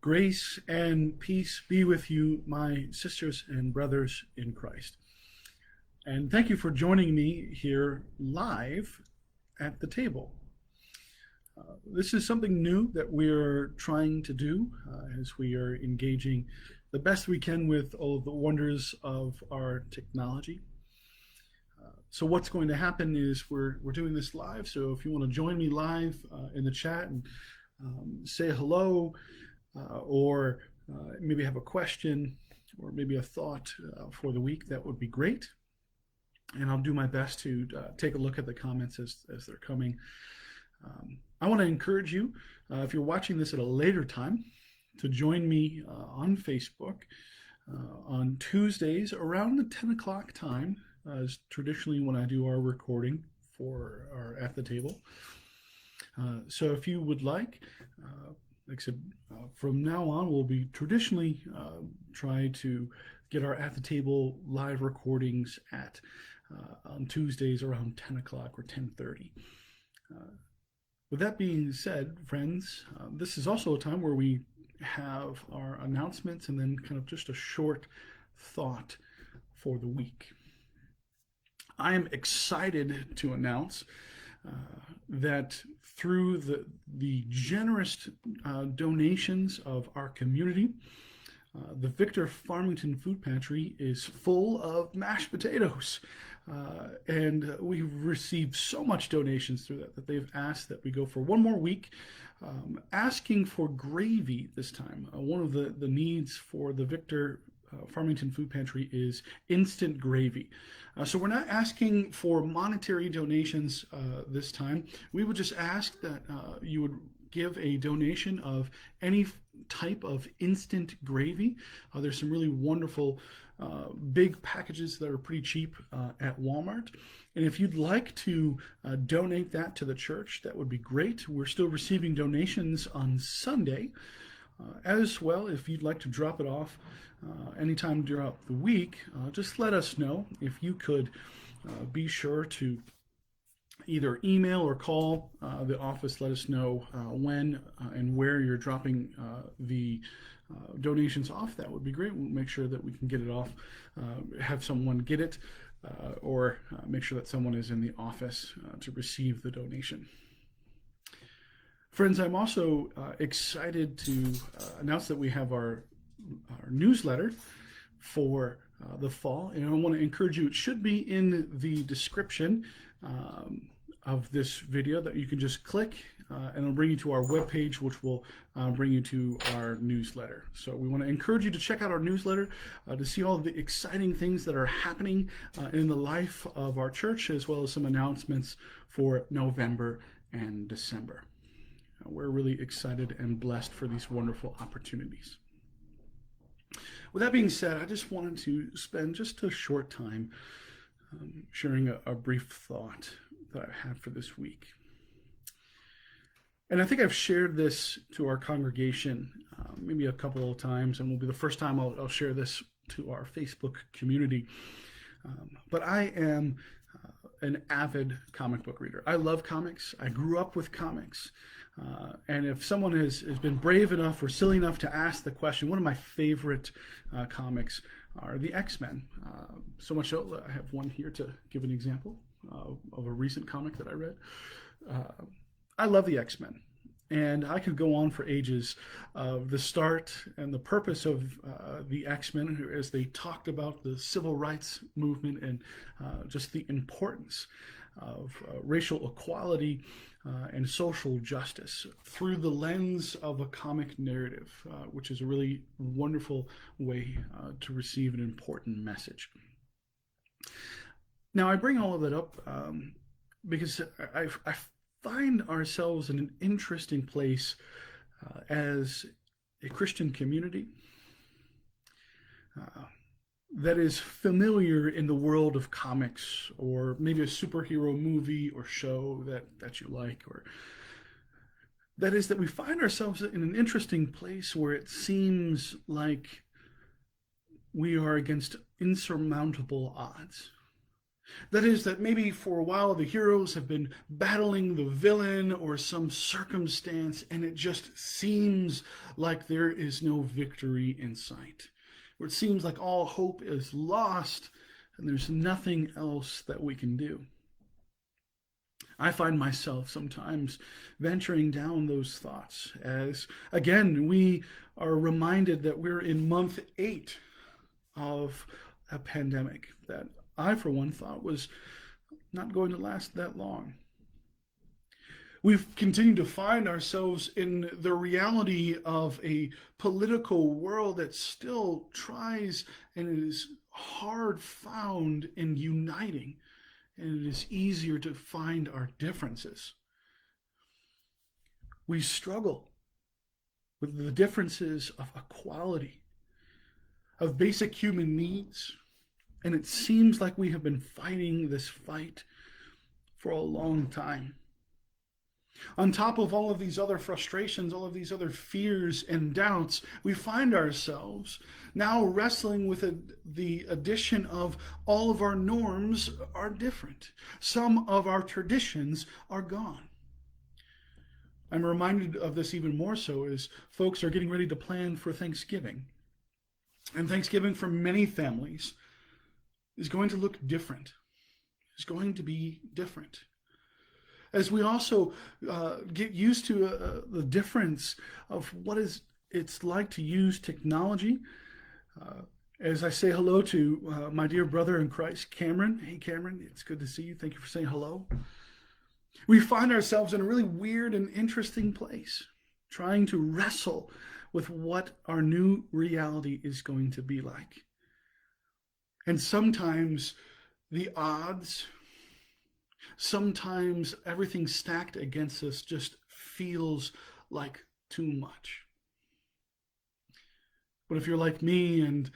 Grace and peace be with you, my sisters and brothers in Christ. And thank you for joining me here live at the table. This is something new that we're trying to do as we are engaging the best we can with all of the wonders of our technology. So what's going to happen is we're doing this live. So if you want to join me live in the chat and say hello, or maybe have a question or maybe a thought for the week, that would be great. And I'll do my best to take a look at the comments as they're coming. I want to encourage you, if you're watching this at a later time, to join me on Facebook on Tuesdays around the 10 o'clock time, as traditionally when I do our recording for our At the Table. So if you would like I said, from now on, we'll be traditionally try to get our At the Table live recordings on Tuesdays around 10 o'clock or 10:30. With that being said, friends, this is also a time where we have our announcements and then kind of just a short thought for the week. I am excited to announce that through the generous donations of our community, the Victor Farmington Food Pantry is full of mashed potatoes. And we've received so much donations through that they've asked that we go for one more week, asking for gravy this time. One of the needs for the Victor Farmington Food Pantry is instant gravy. So we're not asking for monetary donations this time. We would just ask that you would give a donation of any type of instant gravy. There's some really wonderful big packages that are pretty cheap at Walmart. And if you'd like to donate that to the church, that would be great. We're still receiving donations on Sunday. As well, if you'd like to drop it off anytime during the week, just let us know. If you could be sure to either email or call the office, let us know when and where you're dropping the donations off. That would be great. We'll make sure that we can get it off, have someone get it, or make sure that someone is in the office to receive the donation. Friends, I'm also excited to announce that we have our newsletter for the fall, and I want to encourage you, it should be in the description of this video that you can just click and it'll bring you to our webpage, which will bring you to our newsletter. So we want to encourage you to check out our newsletter to see all of the exciting things that are happening in the life of our church, as well as some announcements for November and December. We're really excited and blessed for these wonderful opportunities. With that being said, I just wanted to spend just a short time sharing a brief thought that I have for this week. And I think I've shared this to our congregation maybe a couple of times, and will be the first time I'll share this to our Facebook community. But I am an avid comic book reader. I love comics. I grew up with comics. And if someone has been brave enough or silly enough to ask the question, one of my favorite comics are the X-Men. So much so that I have one here to give an example of a recent comic that I read. I love the X-Men. And I could go on for ages of the start and the purpose of the X-Men as they talked about the civil rights movement and just the importance of racial equality and social justice through the lens of a comic narrative, which is a really wonderful way to receive an important message. Now, I bring all of that up because I find ourselves in an interesting place as a Christian community that is familiar in the world of comics, or maybe a superhero movie or show that you like, or that is that we find ourselves in an interesting place where it seems like we are against insurmountable odds. That is, that maybe for a while the heroes have been battling the villain or some circumstance, and it just seems like there is no victory in sight. Or it seems like all hope is lost and there's nothing else that we can do. I find myself sometimes venturing down those thoughts as, again, we are reminded that we're in month 8 of a pandemic that I, for one, thought was not going to last that long. We've continued to find ourselves in the reality of a political world that still tries and is hard found in uniting, and it is easier to find our differences. We struggle with the differences of equality, of basic human needs, and it seems like we have been fighting this fight for a long time. On top of all of these other frustrations, all of these other fears and doubts, we find ourselves now wrestling with the addition of all of our norms are different. Some of our traditions are gone. I'm reminded of this even more so as folks are getting ready to plan for Thanksgiving. And Thanksgiving for many families is going to look different. It's going to be different. As we also get used to the difference of what it's like to use technology. As I say hello to my dear brother in Christ, Cameron. Hey, Cameron, it's good to see you. Thank you for saying hello. We find ourselves in a really weird and interesting place, trying to wrestle with what our new reality is going to be like. And sometimes the odds, sometimes everything stacked against us just feels like too much. But if you're like me and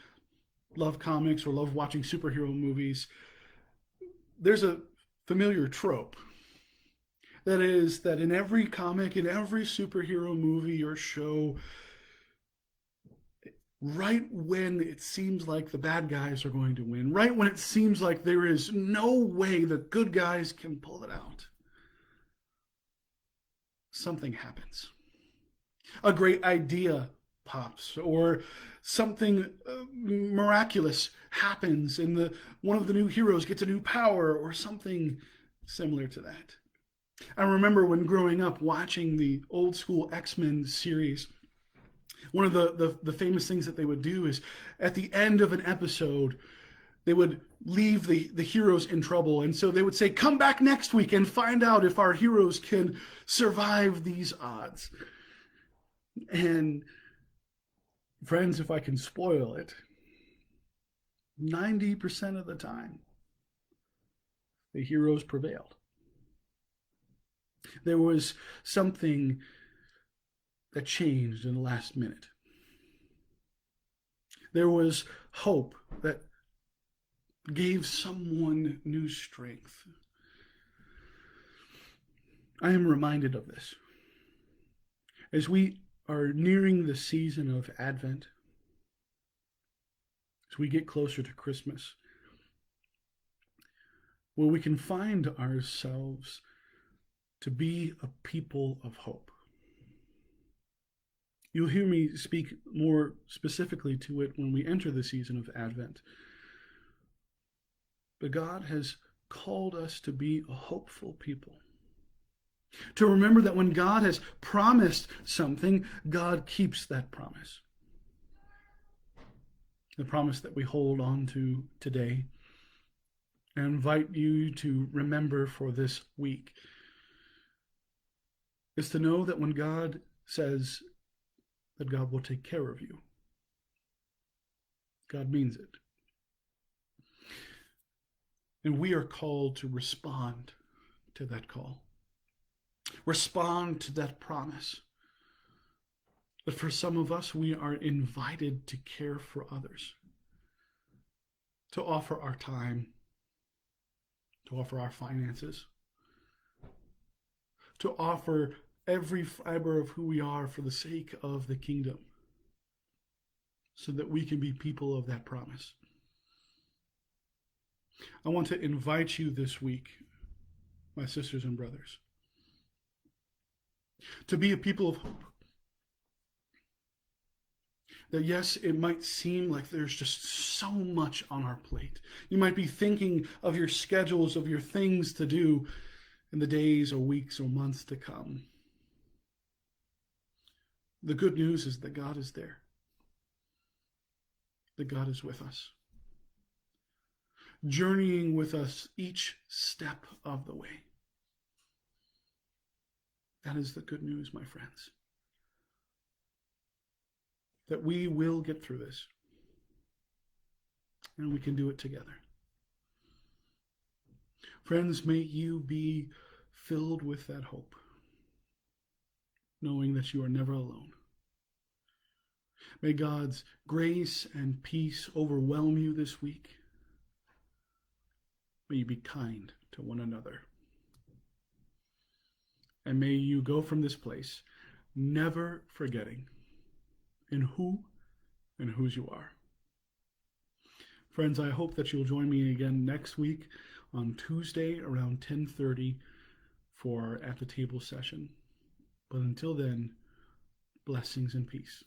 love comics or love watching superhero movies, there's a familiar trope. That is, that in every comic, in every superhero movie or show, right when it seems like the bad guys are going to win, right when it seems like there is no way the good guys can pull it out, something happens. A great idea pops, or something miraculous happens, and one of the new heroes gets a new power, or something similar to that. I remember when growing up watching the old school X-Men series, one of the famous things that they would do is at the end of an episode, they would leave the heroes in trouble. And so they would say, come back next week and find out if our heroes can survive these odds. And friends, if I can spoil it, 90% of the time, the heroes prevailed. There was something that changed in the last minute. There was hope that gave someone new strength. I am reminded of this as we are nearing the season of Advent, as we get closer to Christmas, where we can find ourselves to be a people of hope. You'll hear me speak more specifically to it when we enter the season of Advent. But God has called us to be a hopeful people. To remember that when God has promised something, God keeps that promise. The promise that we hold on to today. I invite you to remember for this week is to know that when God says that God will take care of you, God means it. And we are called to respond to that call. Respond to that promise. But for some of us, we are invited to care for others, to offer our time, to offer our finances, to offer every fiber of who we are for the sake of the kingdom, so that we can be people of that promise. I want to invite you this week, my sisters and brothers, to be a people of hope. That yes, it might seem like there's just so much on our plate. You might be thinking of your schedules, of your things to do in the days or weeks or months to come. The good news is that God is there, that God is with us, journeying with us each step of the way. That is the good news, my friends. That we will get through this, and we can do it together. Friends, may you be filled with that hope, knowing that you are never alone. May God's grace and peace overwhelm you this week. May you be kind to one another. And may you go from this place never forgetting in who and whose you are. Friends, I hope that you'll join me again next week on Tuesday around 10:30 for At the Table session. But until then, blessings and peace.